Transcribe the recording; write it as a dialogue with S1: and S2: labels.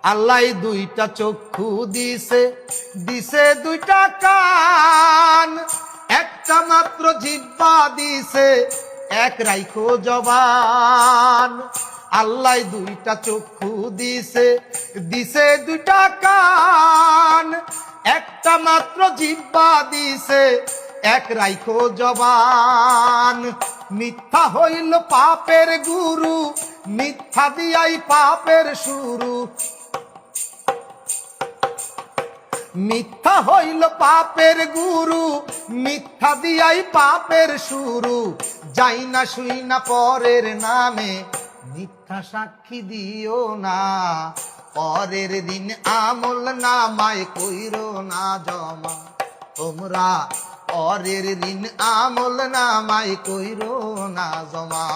S1: আল্লাহ দুইটা চক্ষু দিছে, দিছে দুইটা কান, একটা মাত্র জিহ্বা দিছে, এক রাইখো জবান। আল্লাহ দুইটা চক্ষু দিছে, দিছে দুইটা কান, একটা মাত্র জিহ্বা দিছে, এক রাইখো জবান। মিথ্যা হইল পাপের গুরু, মিথ্যা দিয়াই পাপের শুরু। মিথ্যা হইল পাপের গুরু, মিথ্যা দিয়াই পাপের শুরু। যাই না শুই না পরের নামে, মিথ্যা সাক্ষী দিও না। পরের দিন আমল নামায় কইরো না জমা, তোমরা পরের দিন আমল নামায় কইরো না জমা।